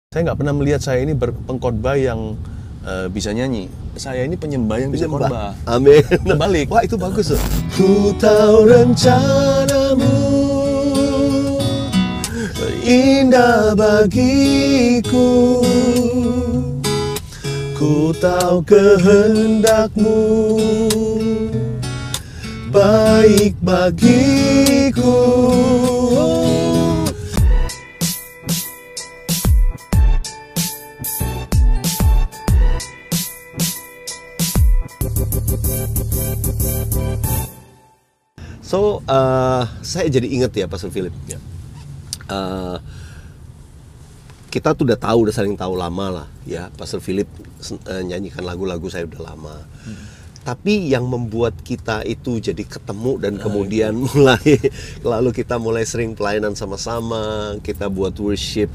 Saya nggak pernah melihat saya ini pengkhotbah yang bisa nyanyi. Saya ini penyembah yang bisa khotbah. Amin. Kebalik. Wah, itu bagus tuh. Ku tahu rencanamu indah bagiku, ku tahu kehendakmu baik bagiku. So, saya jadi inget ya, Pastor Philip. Ya. Kita tuh udah saling tahu lama lah, ya. Pastor Philip nyanyikan lagu-lagu saya udah lama. Tapi yang membuat kita itu jadi ketemu dan kemudian lalu kita mulai sering pelayanan sama-sama, kita buat worship,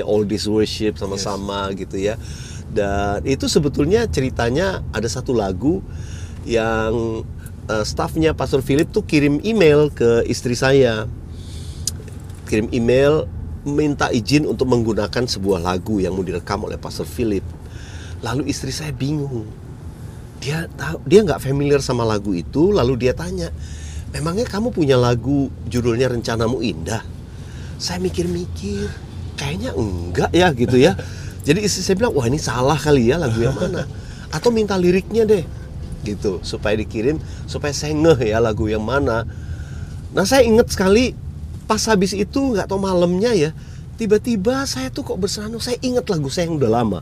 oldies worship sama-sama gitu ya. Dan itu sebetulnya ceritanya ada satu lagu yang stafnya Pastor Philip tuh kirim email ke istri saya. Kirim email minta izin untuk menggunakan sebuah lagu yang mau direkam oleh Pastor Philip. Lalu istri saya bingung. Dia nggak familiar sama lagu itu, lalu dia tanya, "Memangnya kamu punya lagu judulnya Rencanamu Indah?" Saya mikir-mikir, kayaknya enggak ya gitu ya. Jadi istri saya bilang, "Wah, ini salah kali ya, lagu yang mana? Atau minta liriknya deh." Gitu, supaya dikirim, supaya saya ngeh ya lagu yang mana. Nah, saya inget sekali pas habis itu, nggak tahu malamnya ya, tiba-tiba saya tuh kok bersenandung, saya inget lagu saya yang udah lama.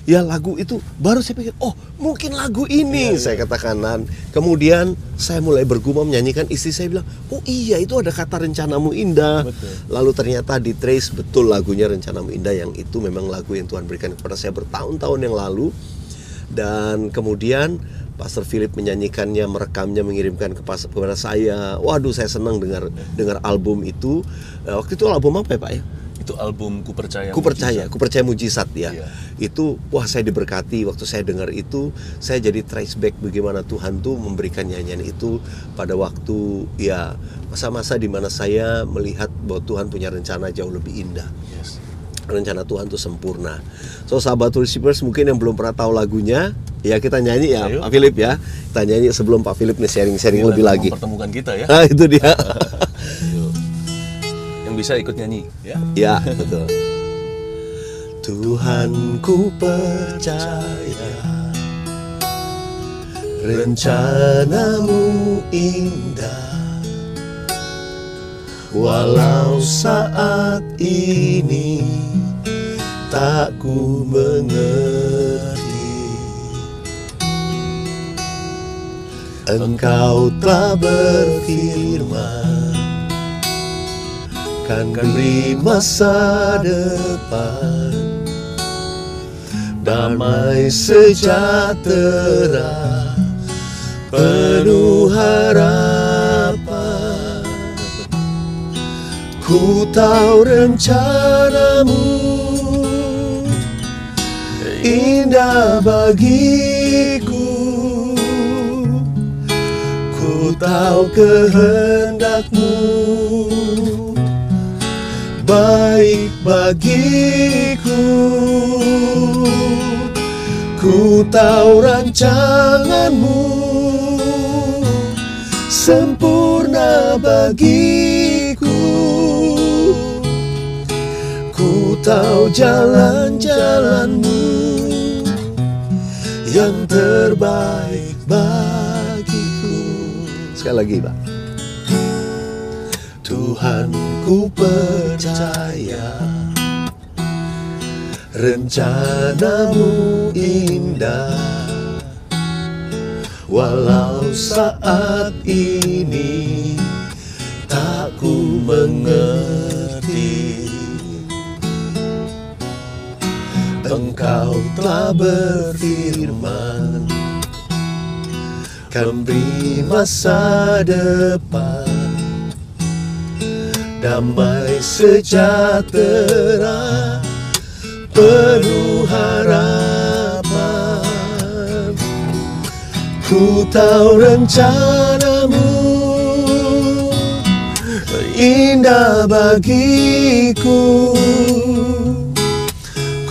Ya, lagu itu baru saya pikir, oh mungkin lagu ini, saya katakan. Kemudian saya mulai bergumam menyanyikan, istri saya bilang, oh iya itu ada kata Rencanamu Indah. Betul. Lalu ternyata di trace betul lagunya Rencanamu Indah, yang itu memang lagu yang Tuhan berikan kepada saya bertahun-tahun yang lalu. Dan kemudian Pastor Philip menyanyikannya, merekamnya, mengirimkan kepada saya. Waduh, saya senang dengar album itu. Waktu itu album apa ya, Pak ya? Itu album Ku Percaya. Ku Percaya Mujizat ya. Iya. Itu, wah, saya diberkati waktu saya dengar itu. Saya jadi trace back bagaimana Tuhan tuh memberikan nyanyian itu pada waktu ya masa-masa di mana saya melihat bahwa Tuhan punya rencana jauh lebih indah. Yes. Rencana Tuhan tuh sempurna. So, sahabat Worshipers mungkin yang belum pernah tahu lagunya, ya kita nyanyi ya, Ayo. Pak Philip ya. Kita nyanyi sebelum Pak Philip nih sharing-sharing lebih lagi. Mempertemukan kita ya. Ah, itu dia. Yang bisa ikut nyanyi ya. Ya, betul. Tuhan, ku percaya rencanamu indah, walau saat ini tak ku mengerti. Engkau telah berfirman kan beri masa depan, damai sejahtera, penuh harapan. Ku tahu rencanamu indah bagiku, ku tahu kehendakmu baik bagiku, ku tahu rancanganmu sempurna bagiku, ku tahu jalan-jalanmu yang terbaik bagiku. Sekali lagi, Pak. Tuhan, ku percaya rencanamu indah, walau saat ini tak ku mengerti. Engkau telah berfirman kan beri masa depan, damai sejahtera, penuh harapan. Ku tahu rencanamu indah bagiku,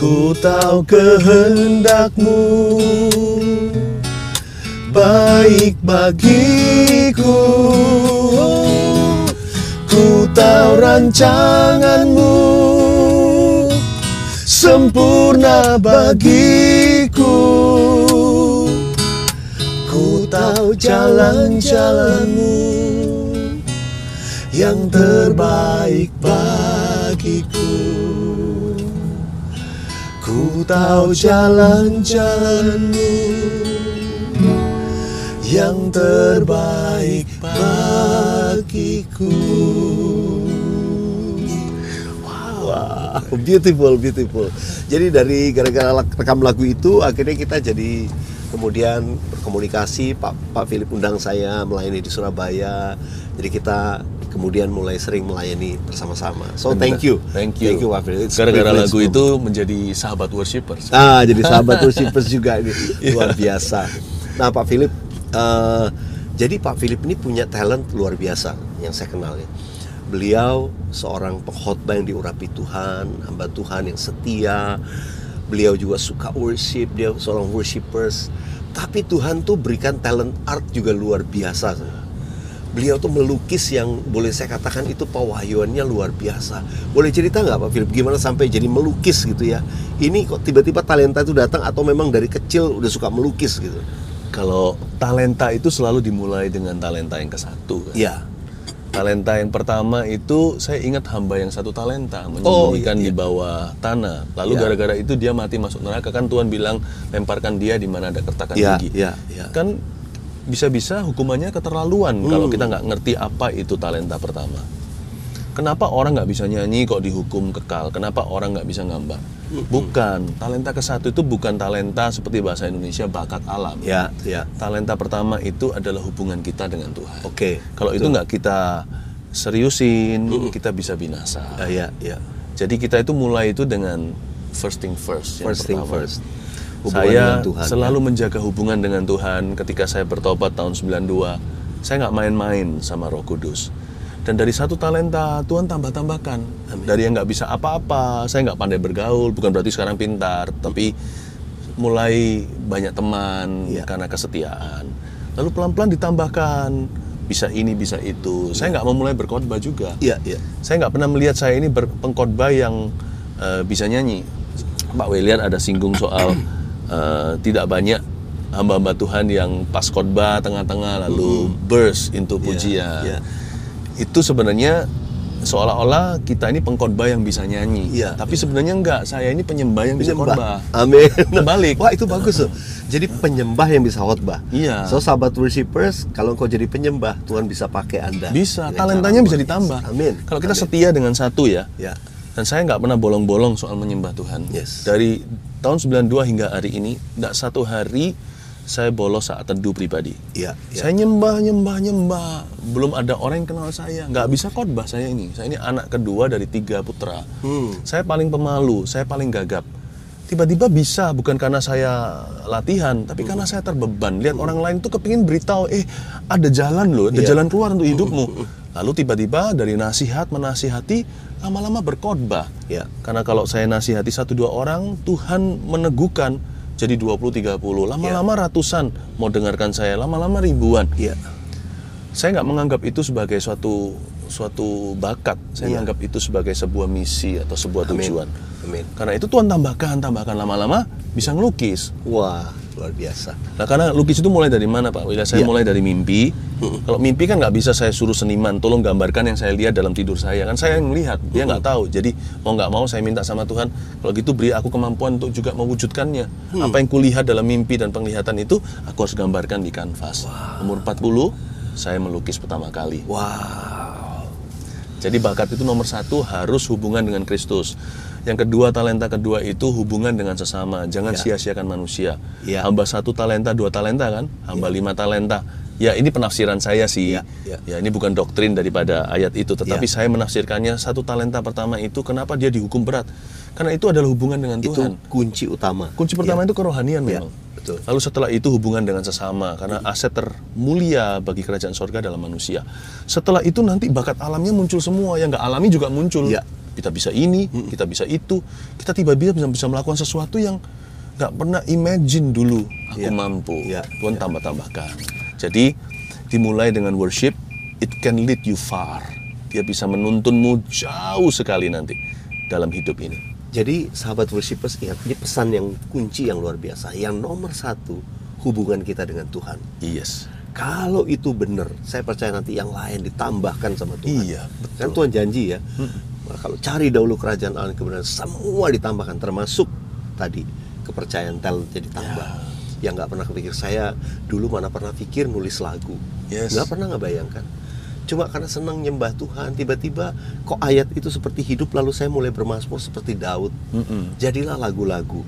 Ku tahu kehendak-Mu baik bagiku. Ku tahu rancangan-Mu sempurna bagiku. Ku tahu jalan-jalan-Mu yang terbaik bagiku. Ku tahu jalan-jalan-Mu yang terbaik bagiku. Wow, beautiful, beautiful. Jadi dari gara-gara rekam lagu itu akhirnya kita jadi kemudian berkomunikasi. Pak Philip undang saya melayani di Surabaya. Jadi kita kemudian mulai sering melayani bersama-sama. So thank you Thank you Pak Philip. It's Gara-gara privilege lagu for me. itu menjadi sahabat worshippers. Jadi sahabat worshipers juga ini. Luar biasa. Nah Pak Philip, jadi Pak Philip ini punya talent luar biasa yang saya kenal ya. Beliau seorang pengkhotbah yang diurapi Tuhan, hamba Tuhan yang setia. Beliau juga suka worship, dia seorang worshipers. Tapi Tuhan tuh berikan talent art juga luar biasa. Beliau tuh melukis yang boleh saya katakan itu pewahyuannya luar biasa. Boleh cerita nggak Pak Philip gimana sampai jadi melukis gitu ya? Ini kok tiba-tiba talenta itu datang atau memang dari kecil udah suka melukis gitu? Kalau talenta itu selalu dimulai dengan talenta yang ke-1 kan? Iya. Talenta yang pertama itu saya ingat hamba yang 1 talenta menyembunyikan di bawah tanah. Lalu gara-gara itu dia mati masuk neraka, kan Tuhan bilang lemparkan dia di mana ada kertakan gigi. Kan bisa-bisa hukumannya keterlaluan kalau kita nggak ngerti apa itu talenta pertama. Kenapa orang nggak bisa nyanyi kok dihukum kekal? Kenapa orang nggak bisa gambar? Bukan, talenta ke-1 itu bukan talenta seperti bahasa Indonesia bakat alam. Talenta pertama itu adalah hubungan kita dengan Tuhan. Kalau itu nggak kita seriusin, kita bisa binasa. Jadi kita itu mulai itu dengan first thing first. Saya Tuhan, selalu menjaga hubungan dengan Tuhan. Ketika saya bertobat tahun 92, saya nggak main-main sama Roh Kudus. Dan dari 1 talenta Tuhan tambah-tambahkan. Dari yang nggak bisa apa-apa, saya nggak pandai bergaul, bukan berarti sekarang pintar, tapi mulai banyak teman karena kesetiaan. Lalu pelan-pelan ditambahkan, bisa ini, bisa itu. Saya nggak mau mulai berkhotbah juga. Saya nggak pernah melihat saya ini pengkhotbah yang bisa nyanyi. Pak William ada singgung soal tidak banyak hamba-hamba Tuhan yang pas khotbah tengah-tengah lalu burst into pujian. Itu sebenarnya seolah-olah kita ini pengkhotbah yang bisa nyanyi. Tapi sebenarnya enggak, saya ini penyembah yang bisa khotbah. Amin. Kebalik. Wah, itu bagus loh. Jadi penyembah yang bisa khotbah. So sahabat worshipers, kalau engkau jadi penyembah, Tuhan bisa pakai Anda. Bisa, talentanya bisa ditambah. Amin. Kalau kita setia dengan 1 ya. Dan saya nggak pernah bolong-bolong soal menyembah Tuhan. Dari tahun 92 hingga hari ini, nggak 1 hari saya bolos saat teduh pribadi. Saya nyembah. Belum ada orang yang kenal saya. Nggak bisa khotbah saya ini. Saya ini anak kedua dari 3 putra. Saya paling pemalu, saya paling gagap. Tiba-tiba bisa, bukan karena saya latihan, tapi karena saya terbeban. Lihat orang lain tuh kepingin beritahu, ada jalan loh, ada jalan keluar untuk hidupmu. Lalu tiba-tiba dari nasihat, menasihati, lama-lama berkhotbah. Karena kalau saya nasihati 1-2 orang, Tuhan meneguhkan jadi 20-30, lama-lama ratusan mau dengarkan saya, lama-lama ribuan. Saya nggak menganggap itu sebagai suatu bakat, saya menganggap itu sebagai sebuah misi atau sebuah tujuan. Karena itu Tuhan tambahkan lama-lama bisa ngelukis. Wah, luar biasa. Nah, karena lukis itu mulai dari mana Pak William? Saya mulai dari mimpi. Kalau mimpi kan nggak bisa saya suruh seniman, tolong gambarkan yang saya lihat dalam tidur saya. Kan saya yang melihat, dia nggak tahu. Jadi mau nggak mau saya minta sama Tuhan, kalau gitu beri aku kemampuan untuk juga mewujudkannya. Apa yang kulihat dalam mimpi dan penglihatan itu, aku harus gambarkan di kanvas. Umur 40, saya melukis pertama kali. Jadi bakat itu nomor 1 harus hubungan dengan Kristus. Yang kedua, talenta kedua itu hubungan dengan sesama. Jangan sia-siakan manusia. Hamba 1 talenta, 2 talenta kan? Hamba 5 talenta. Ya ini penafsiran saya sih. Ya ini bukan doktrin daripada ayat itu. Tetapi saya menafsirkannya 1 talenta pertama itu kenapa dia dihukum berat. Karena itu adalah hubungan dengan Tuhan. Itu kunci utama. Kunci pertama itu kerohanian memang. Betul. Lalu setelah itu hubungan dengan sesama. Karena aset termulia bagi kerajaan sorga dalam manusia. Setelah itu nanti bakat alamnya muncul semua. Yang nggak alami juga muncul. kita bisa ini, kita bisa itu, kita tiba-tiba bisa melakukan sesuatu yang nggak pernah imagine dulu aku mampu. Tuhan tambah-tambahkan. Jadi dimulai dengan worship, it can lead you far. Dia bisa menuntunmu jauh sekali nanti dalam hidup ini. Jadi sahabat worshipers, ingat, ini pesan yang kunci yang luar biasa. Yang nomor satu, hubungan kita dengan Tuhan. Yes. Kalau itu benar, saya percaya nanti yang lain ditambahkan sama Tuhan. Iya, betul. Kan Tuhan janji ya, kalau cari dahulu kerajaan Allah dan kebenaran, semua ditambahkan, termasuk tadi kepercayaan talent jadi tambah. Yang nggak pernah kepikir, saya dulu mana pernah pikir nulis lagu, nggak pernah ngebayangkan. Cuma karena senang nyembah Tuhan, tiba-tiba kok ayat itu seperti hidup, lalu saya mulai bermazmur seperti Daud. Jadilah lagu-lagu.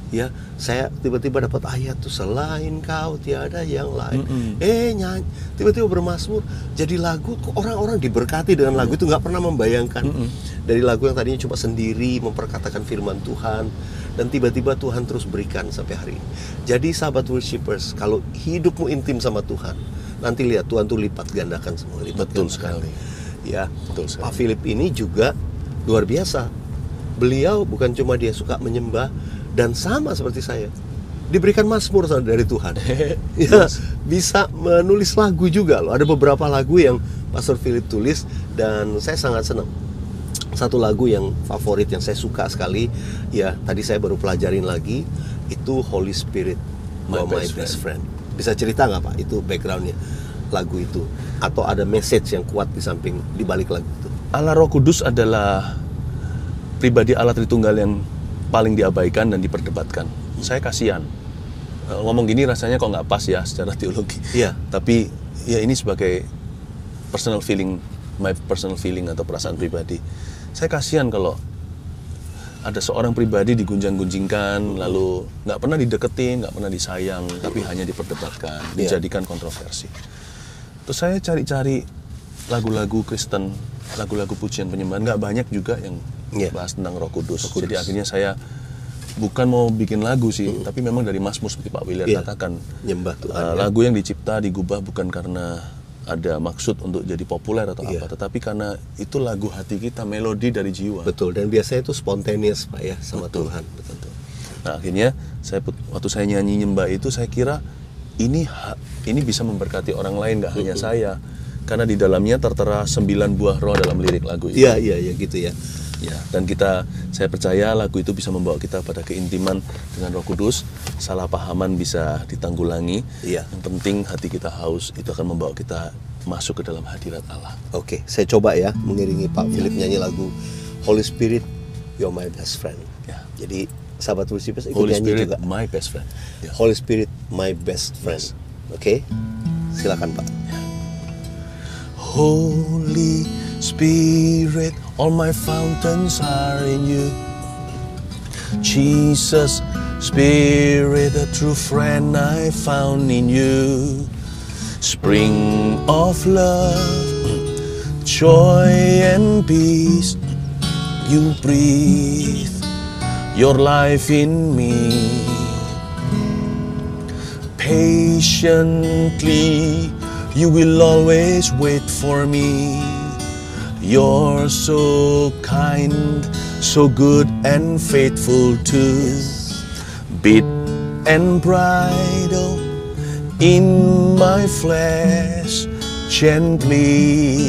Ya, saya tiba-tiba dapat ayat tuh, selain kau tiada yang lain. Nyanyi, tiba-tiba bermazmur jadi lagu. Kok orang-orang diberkati dengan lagu itu, nggak pernah membayangkan. Dari lagu yang tadinya cuma sendiri memperkatakan firman Tuhan, dan tiba-tiba Tuhan terus berikan sampai hari ini. Jadi sahabat worshipers, kalau hidupmu intim sama Tuhan, nanti lihat Tuhan tuh lipat gandakan semua. Betul sekali. Ya, betul sekali. Pak Philip ini juga luar biasa. Beliau bukan cuma dia suka menyembah, dan sama seperti saya, diberikan mazmur dari Tuhan. Ya, bisa menulis lagu juga loh. Ada beberapa lagu yang Pastor Philip tulis, dan saya sangat senang. Satu lagu yang favorit yang saya suka sekali, ya tadi saya baru pelajarin lagi, itu Holy Spirit, My Best Friend. Bisa cerita nggak Pak, itu backgroundnya lagu itu? Atau ada message yang kuat di balik lagu itu? Allah Roh Kudus adalah pribadi Allah Tritunggal yang paling diabaikan dan diperdebatkan. Saya kasihan. Ngomong gini rasanya kok nggak pas ya secara teologi. Tapi ya ini sebagai personal feeling, my personal feeling atau perasaan pribadi. Saya kasihan kalau ada seorang pribadi digunjang-gunjingkan, lalu nggak pernah dideketin, nggak pernah disayang, tapi hanya diperdebatkan, dijadikan kontroversi. Terus saya cari-cari lagu-lagu Kristen, lagu-lagu pujian penyembahan, nggak banyak juga yang bahas tentang Roh Kudus. Jadi akhirnya saya bukan mau bikin lagu sih, tapi memang dari Mazmur seperti Pak William katakan, nyembah Tuhan, lagu yang dicipta, digubah bukan karena ada maksud untuk jadi populer atau apa, tetapi karena itu lagu hati kita, melodi dari jiwa. Betul, dan biasanya itu spontaneous Pak ya, sama Tuhan. Betul. Nah akhirnya waktu saya nyanyi nyembah itu, saya kira ini bisa memberkati orang lain, nggak hanya saya. Karena di dalamnya tertera 9 buah roh dalam lirik lagu itu. Iya gitu ya. Ya, dan saya percaya lagu itu bisa membawa kita pada keintiman dengan Roh Kudus. Salah pahaman bisa ditanggulangi. Yang penting hati kita haus, itu akan membawa kita masuk ke dalam hadirat Allah. Oke, saya coba ya mengiringi Pak Philip nyanyi lagu Holy Spirit, You're My Best Friend. Jadi sahabat worshipers ikut nyanyi juga. Holy Spirit, My Best Friend. Holy Spirit, My Best Friend. Oke, silakan Pak. Holy Spirit, all my fountains are in you. Jesus, Spirit, a true friend I found in you. Spring of love, joy and peace, you breathe your life in me. Patiently, you will always wait for me. You're so kind, so good and faithful too. Bit and bridle in my flesh, gently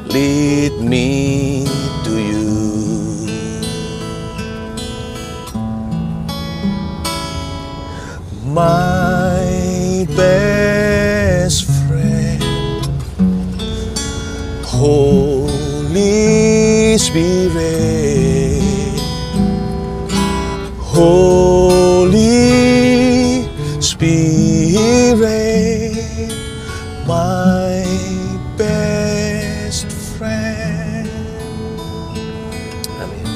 lead me to you. My best friend, Holy Spirit, Holy Spirit, my best friend. Amin.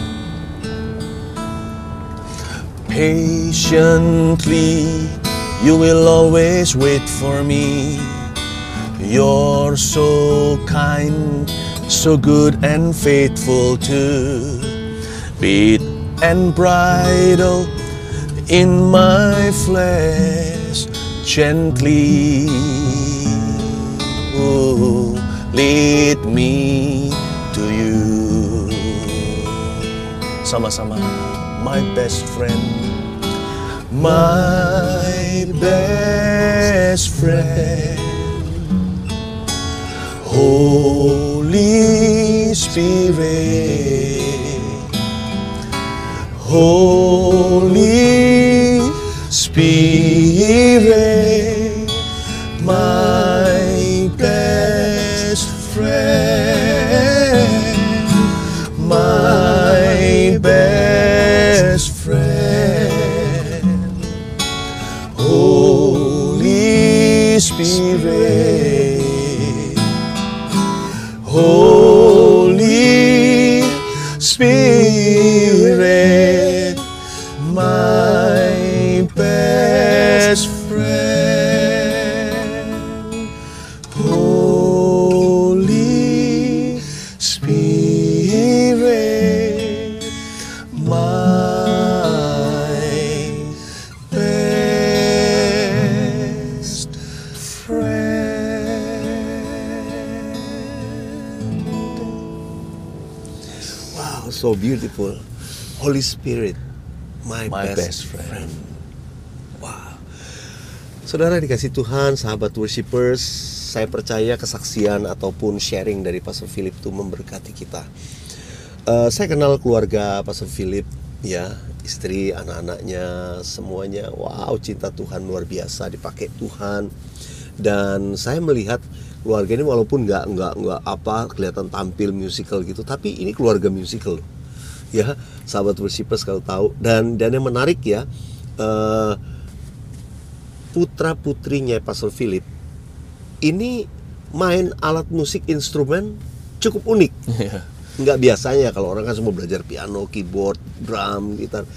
Patiently, you will always wait for me. You're so kind, so good and faithful too. Bit and bridle in my flesh, gently lead me to you. Sama-sama, my best friend, my best friend, Holy Spirit, Holy Spirit, my best friend, my best friend, Holy Spirit, Holy Spirit, my best friend, Holy Spirit, my best friend. Wow, so beautiful. Holy Spirit, my best friend. Wow. Saudara dikasih Tuhan, sahabat worshipers, saya percaya kesaksian ataupun sharing dari Pastor Philip itu memberkati kita. Saya kenal keluarga Pastor Philip, ya, istri, anak-anaknya, semuanya. Wow, cinta Tuhan luar biasa, dipakai Tuhan. Dan saya melihat keluarga ini walaupun nggak apa kelihatan tampil musical gitu, tapi ini keluarga musical, ya, sahabat worshipers kalau tahu. Dan yang menarik ya, putra putrinya Pastor Philip ini main alat musik instrumen cukup unik. Nggak biasanya, kalau orang kan semua belajar piano, keyboard, drum, gitar.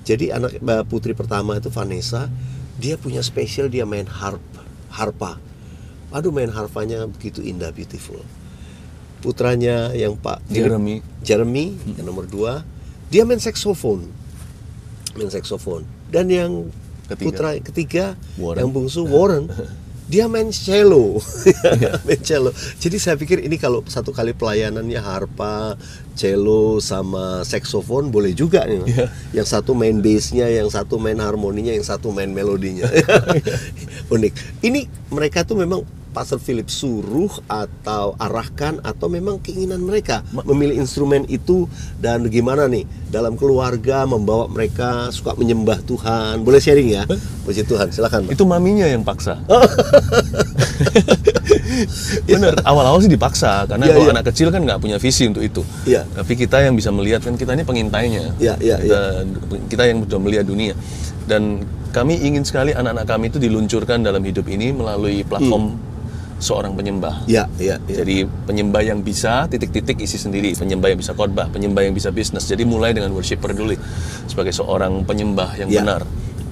Jadi anak putri pertama itu Vanessa, dia punya spesial, dia main harpa. Aduh, main harpanya begitu indah, beautiful. Putranya yang Pak Jeremy yang nomor 2, dia main saxophone. Dan yang putra ketiga Warren. yang bungsu Warren, dia main cello. Main cello. Jadi saya pikir ini kalau satu kali pelayanannya harpa, cello sama saxophone boleh juga nih. Yang satu main bassnya, yang satu main harmoninya, yang satu main melodinya. Unik. Ini mereka tuh memang Pastor Philip suruh atau arahkan, atau memang keinginan mereka memilih instrumen itu, dan gimana nih dalam keluarga membawa mereka suka menyembah Tuhan. Boleh sharing ya? Puji Tuhan, silakan. Itu maminya yang paksa. Bener, awal-awal sih dipaksa, karena kalau anak kecil kan nggak punya visi untuk itu. Tapi kita yang bisa melihat, kan kita ini pengintainya. Kita yang sudah melihat dunia. Dan kami ingin sekali anak-anak kami itu diluncurkan dalam hidup ini melalui platform seorang penyembah. Jadi penyembah yang bisa titik-titik isi sendiri, penyembah yang bisa khotbah, penyembah yang bisa bisnis. Jadi mulai dengan worshiper dulu sebagai seorang penyembah yang benar.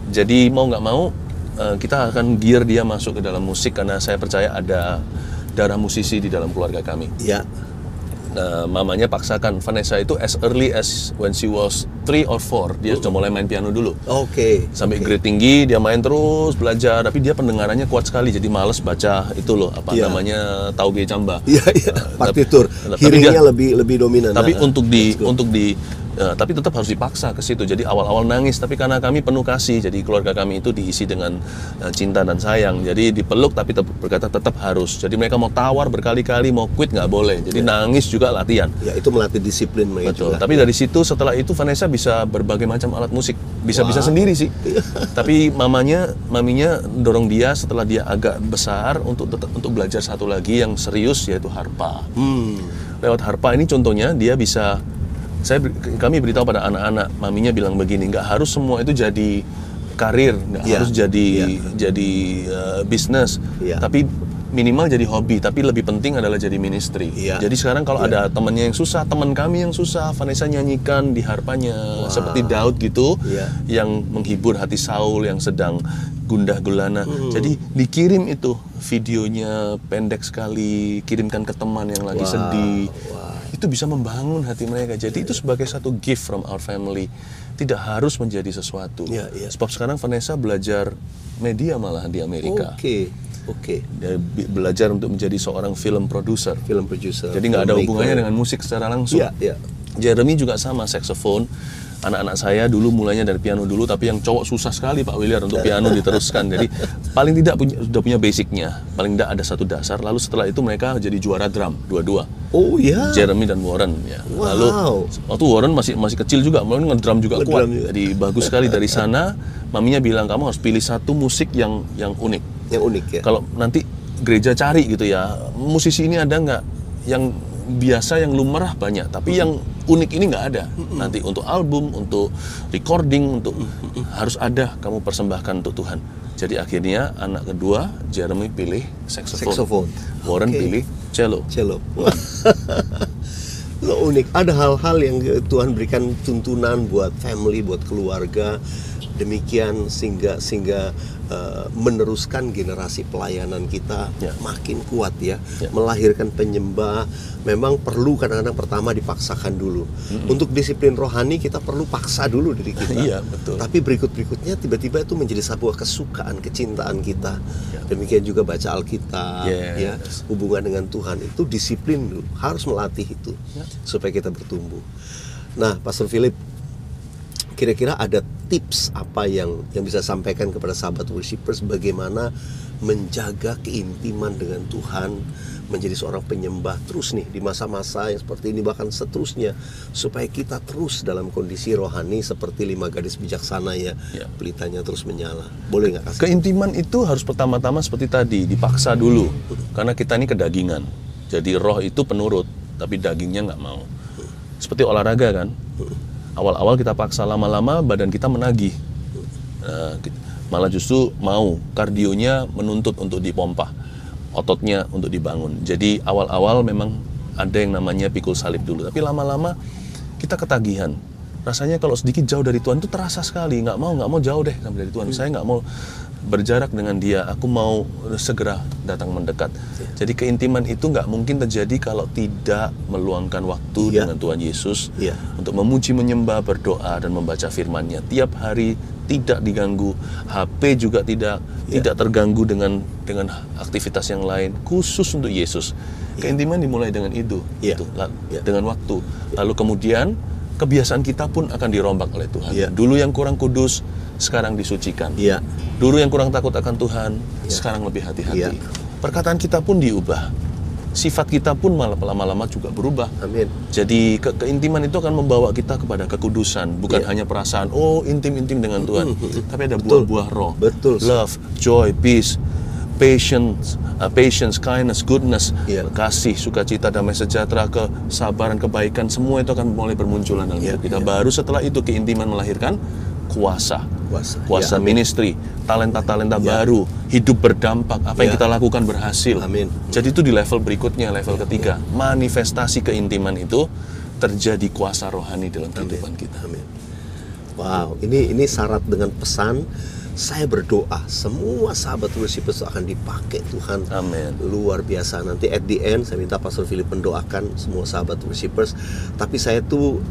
Jadi mau nggak mau kita akan gear dia masuk ke dalam musik, karena saya percaya ada darah musisi di dalam keluarga kami. Nah, mamanya paksakan Vanessa itu as early as when she was 3 or 4 dia sudah mulai main piano dulu. Sampai grade tinggi dia main terus belajar, tapi dia pendengarannya kuat sekali, jadi males baca itu loh namanya tauge camba. Partitur. Hearingnya lebih dominan. Tapi tapi tetap harus dipaksa ke situ. Jadi awal-awal nangis, tapi karena kami penuh kasih, jadi keluarga kami itu diisi dengan cinta dan sayang. Jadi dipeluk tapi berkata tetap harus. Jadi mereka mau tawar berkali-kali, mau quit nggak boleh. Jadi nangis juga latihan. Itu melatih disiplin mereka. Betul. Tapi dari situ, setelah itu Vanessa bisa berbagai macam alat musik. Bisa sendiri sih. Tapi maminya dorong dia setelah dia agak besar untuk belajar satu lagi yang serius, yaitu harpa. Lewat harpa ini contohnya dia bisa. Kami beritahu pada anak-anak, maminya bilang begini, nggak harus semua itu jadi karir, nggak harus jadi bisnis, tapi minimal jadi hobi. Tapi lebih penting adalah jadi ministry. Jadi sekarang kalau ada temannya yang susah, teman kami yang susah, Vanessa nyanyikan di harpanya seperti Daud gitu, yang menghibur hati Saul yang sedang gundah gulana. Jadi dikirim itu videonya pendek sekali, kirimkan ke teman yang lagi sedih. Itu bisa membangun hati mereka. Jadi itu sebagai satu gift from our family. Tidak harus menjadi sesuatu. Sebab sekarang Vanessa belajar media malah di Amerika. Dia belajar untuk menjadi seorang film producer. Jadi nggak ada hubungannya dengan musik secara langsung. Jeremy juga sama, saksofon. Anak-anak saya dulu mulainya dari piano dulu, tapi yang cowok susah sekali Pak Williar untuk piano diteruskan. Jadi paling tidak sudah punya basicnya, paling tidak ada satu dasar. Lalu setelah itu mereka jadi juara drum dua-dua. Jeremy dan Warren ya. Lalu waktu Warren masih kecil juga, malah ngedrum juga kuat. Jadi bagus sekali. Dari sana maminya bilang kamu harus pilih satu musik yang unik. Kalau nanti gereja cari gitu ya, musisi ini ada nggak yang biasa, yang lumrah banyak, tapi yang unik ini nggak ada. Nanti untuk album, untuk recording, untuk harus ada kamu persembahkan untuk Tuhan. Jadi akhirnya anak kedua Jeremy pilih saksofon. Warren pilih cello. Unik. Ada hal-hal yang Tuhan berikan tuntunan buat family, buat keluarga. Demikian sehingga meneruskan generasi pelayanan kita makin kuat ya. Melahirkan penyembah memang perlu kadang-kadang pertama dipaksakan dulu. Untuk disiplin rohani kita perlu paksa dulu diri kita. Betul. Tapi berikutnya tiba-tiba itu menjadi sebuah kesukaan, kecintaan kita. Demikian juga baca Alkitab, ya, hubungan dengan Tuhan itu disiplin dulu, harus melatih itu supaya kita bertumbuh. Nah, Pastor Philip, kira-kira ada tips apa yang bisa sampaikan kepada sahabat worshipers bagaimana menjaga keintiman dengan Tuhan, menjadi seorang penyembah terus nih di masa-masa yang seperti ini, bahkan seterusnya, supaya kita terus dalam kondisi rohani seperti 5 gadis bijaksana ya, pelitanya terus menyala. Boleh nggak kasih? Keintiman itu harus pertama-tama seperti tadi, dipaksa dulu, karena kita ini kedagingan. Jadi roh itu penurut, tapi dagingnya nggak mau. Seperti olahraga kan, awal-awal kita paksa, lama-lama badan kita menagih. Malah justru mau, kardionya menuntut untuk dipompa, ototnya untuk dibangun. Jadi awal-awal memang ada yang namanya pikul salib dulu, tapi lama-lama kita ketagihan. Rasanya kalau sedikit jauh dari Tuhan itu terasa sekali, nggak mau jauh deh dari Tuhan. Saya nggak mau berjarak dengan Dia, aku mau segera datang mendekat. Jadi keintiman itu nggak mungkin terjadi kalau tidak meluangkan waktu dengan Tuhan Yesus untuk memuji, menyembah, berdoa, dan membaca firman-Nya tiap hari, tidak diganggu. HP juga tidak terganggu dengan aktivitas yang lain, khusus untuk Yesus. Keintiman dimulai dengan itu, dengan waktu. Lalu kemudian kebiasaan kita pun akan dirombak oleh Tuhan. Dulu yang kurang kudus, sekarang disucikan. Dulu yang kurang takut akan Tuhan, sekarang lebih hati-hati. Perkataan kita pun diubah. Sifat kita pun malah lama-lama juga berubah. Amin. Jadi keintiman itu akan membawa kita kepada kekudusan, bukan hanya perasaan intim-intim dengan Tuhan, tapi ada buah-buah roh. Love, joy, peace, patience, kindness, goodness, kasih, sukacita, damai sejahtera, kesabaran, kebaikan, semua itu akan mulai bermunculan dalam hidup kita. Baru setelah itu keintiman melahirkan kuasa ministry, talenta-talenta baru, hidup berdampak, apa yang kita lakukan berhasil. Amin. Jadi itu di level berikutnya, level ketiga. Manifestasi keintiman itu terjadi kuasa rohani dalam kehidupan kita. Amin. Wow, ini syarat dengan pesan. Saya berdoa semua sahabat worshipers akan dipakai Tuhan. Amin. Luar biasa. Nanti at the end saya minta Pastor Philip mendoakan semua sahabat worshipers. Tapi saya tuh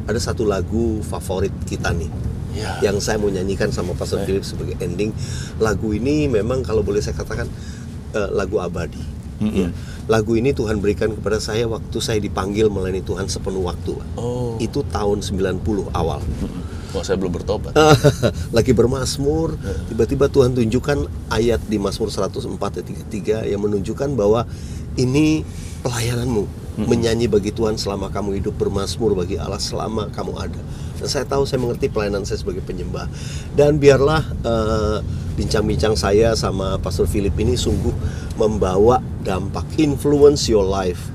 ada satu lagu favorit kita nih, yang saya mau nyanyikan sama Pastor Philip sebagai ending. Lagu ini memang kalau boleh saya katakan lagu abadi. Lagu ini Tuhan berikan kepada saya waktu saya dipanggil melayani Tuhan sepenuh waktu. Itu tahun 90 awal. Saya belum bertobat. Lagi bermazmur, tiba-tiba Tuhan tunjukkan ayat di Mazmur 104 ayat 3 yang menunjukkan bahwa ini pelayananmu, menyanyi bagi Tuhan selama kamu hidup, bermazmur bagi Allah selama kamu ada. Dan saya tahu, saya mengerti pelayanan saya sebagai penyembah. Dan biarlah bincang-bincang saya sama Pastor Philip ini sungguh membawa dampak, influence your life,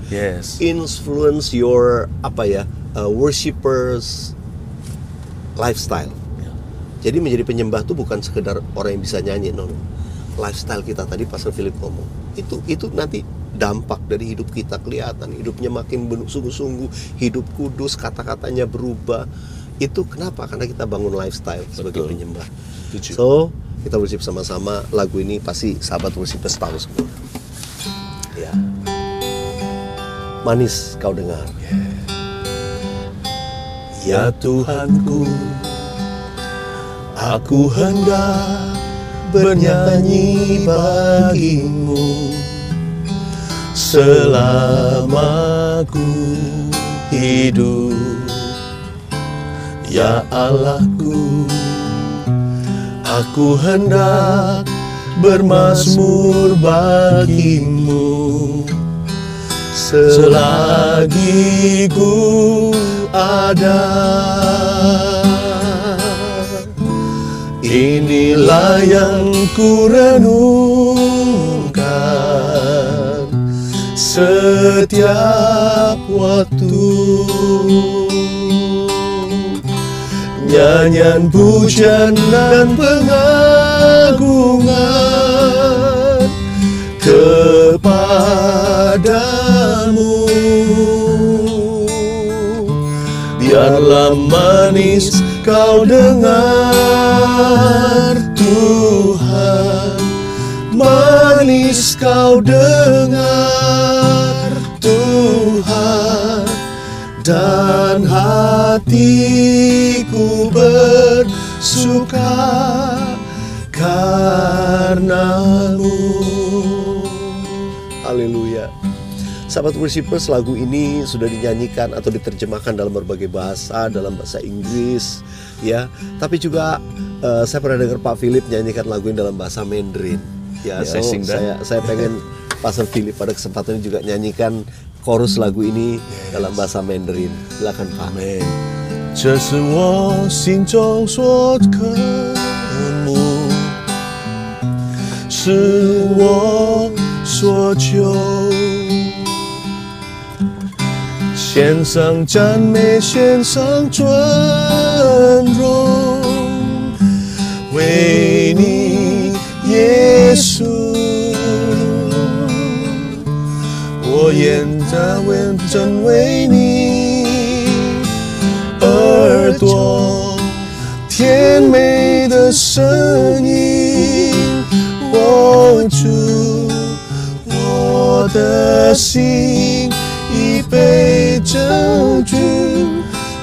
influence your worshippers lifestyle. Jadi menjadi penyembah itu bukan sekedar orang yang bisa nyanyi, no. Lifestyle kita tadi Pastor Philip ngomong, itu nanti dampak dari hidup kita kelihatan. Hidupnya makin sungguh-sungguh, hidup kudus, kata-katanya berubah. Itu kenapa? Karena kita bangun lifestyle sebagai penyembah. So, kita worship sama-sama. Lagu ini pasti sahabat worshipers tahu semua. Ya. Manis kau dengar. Ya Tuhanku, aku hendak bernyanyi bagimu selama ku hidup. Ya Allahku, aku hendak bermazmur bagimu selagi ku ada. Inilah yang ku renungkan setiap waktu. Nyanyian pujian dan pengagungan kepadamu. Biarlah manis kau dengar Tuhan, manis kau dengar Tuhan, dan hatiku bersuka karenamu. Haleluya. Sahabat Worshipers, lagu ini sudah dinyanyikan atau diterjemahkan dalam berbagai bahasa, dalam bahasa Inggris, ya. Tapi juga saya pernah dengar Pak Philip nyanyikan lagu ini dalam bahasa Mandarin. Ya, saya pengen Pastor Philip pada kesempatan ini juga nyanyikan chorus lagu ini dalam bahasa Mandarin. Silakan Pak. Amin. 这是我心中所渴慕，是我所求。献上赞美，献上尊荣，为你耶稣。我愿真为你耳朵甜美的声音，握住我的心，已被拯救，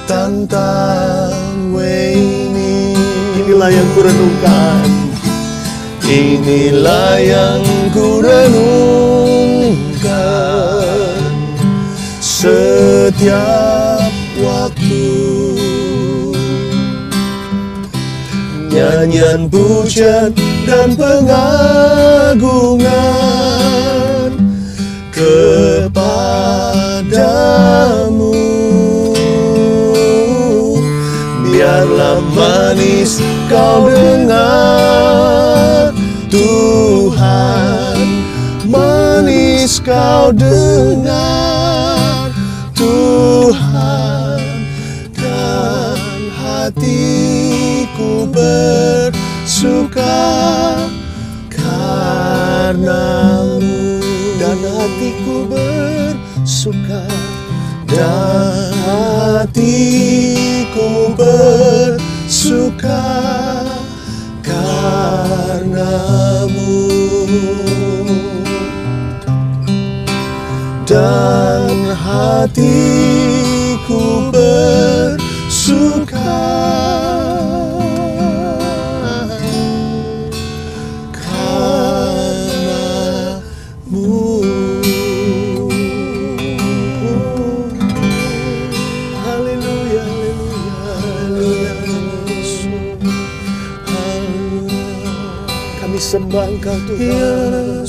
单单为你。Inilah yang ku renungkan, inilah yang ku renungkan setiap waktu. Nyanyian pujian dan pengagungan kepadamu. Biarlah manis kau dengar Tuhan, manis kau dengar Tuhan, dan hatiku bersuka karenamu, dan hatiku bersuka, dan hatiku bersuka karenamu, dan hatiku bersuka karenamu. Haleluya, haleluya, haleluya. Kami sembah Engkau Tuhan.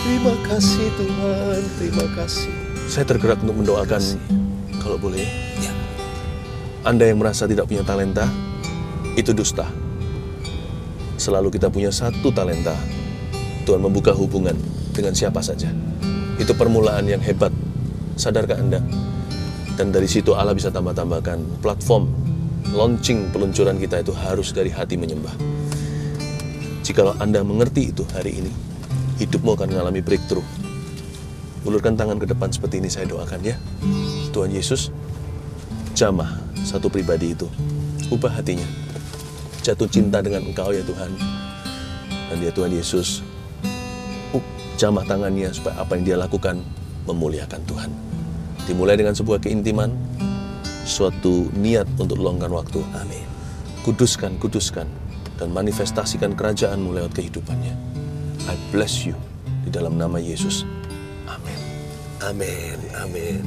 Terima kasih Tuhan, terima kasih. Saya tergerak untuk mendoakan, kalau boleh. Ya. Anda yang merasa tidak punya talenta, itu dusta. Selalu kita punya satu talenta. Tuhan membuka hubungan dengan siapa saja. Itu permulaan yang hebat. Sadarkah Anda? Dan dari situ Allah bisa tambah-tambahkan platform launching peluncuran kita itu harus dari hati menyembah. Jikalau Anda mengerti itu hari ini, hidupmu akan mengalami breakthrough. Ulurkan tangan ke depan seperti ini, saya doakan ya. Tuhan Yesus, jamah satu pribadi itu, ubah hatinya, jatuh cinta dengan Engkau ya Tuhan. Dan ya Tuhan Yesus, jamah tangannya supaya apa yang dia lakukan memuliakan Tuhan. Dimulai dengan sebuah keintiman, suatu niat untuk luangkan waktu. Amin. Kuduskan, dan manifestasikan kerajaan-Mu lewat kehidupannya. I bless you di dalam nama Yesus. Amin. Amin, amin.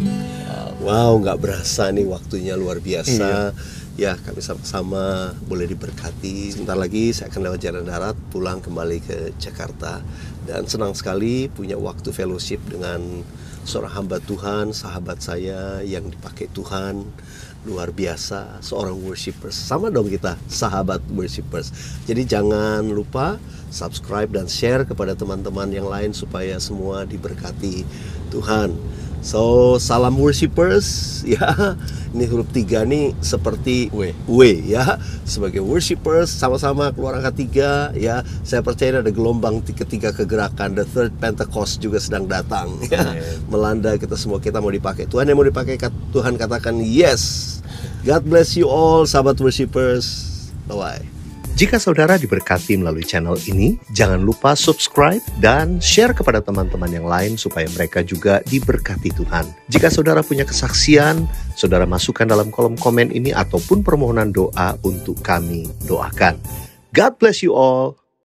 Wow, nggak berasa nih waktunya luar biasa. Ya, kami sama-sama boleh diberkati. Sebentar lagi saya akan lewat jalan darat, pulang kembali ke Jakarta. Dan senang sekali punya waktu fellowship dengan seorang hamba Tuhan, sahabat saya yang dipakai Tuhan. Luar biasa, seorang worshipers. Sama dong kita, sahabat worshipers. Jadi jangan lupa subscribe dan share kepada teman-teman yang lain supaya semua diberkati Tuhan. So, salam worshipers ya. Ini huruf 3 nih seperti W ya. Sebagai worshipers sama-sama keluar angka 3 ya. Saya percaya ada gelombang ketiga kegerakan, the third Pentecost juga sedang datang ya. Melanda kita semua, kita mau dipakai. Tuhan yang mau dipakai, Tuhan katakan yes. God bless you all sahabat worshipers. Bye-bye. Jika saudara diberkati melalui channel ini, jangan lupa subscribe dan share kepada teman-teman yang lain supaya mereka juga diberkati Tuhan. Jika saudara punya kesaksian, saudara masukkan dalam kolom komen ini ataupun permohonan doa untuk kami doakan. God bless you all.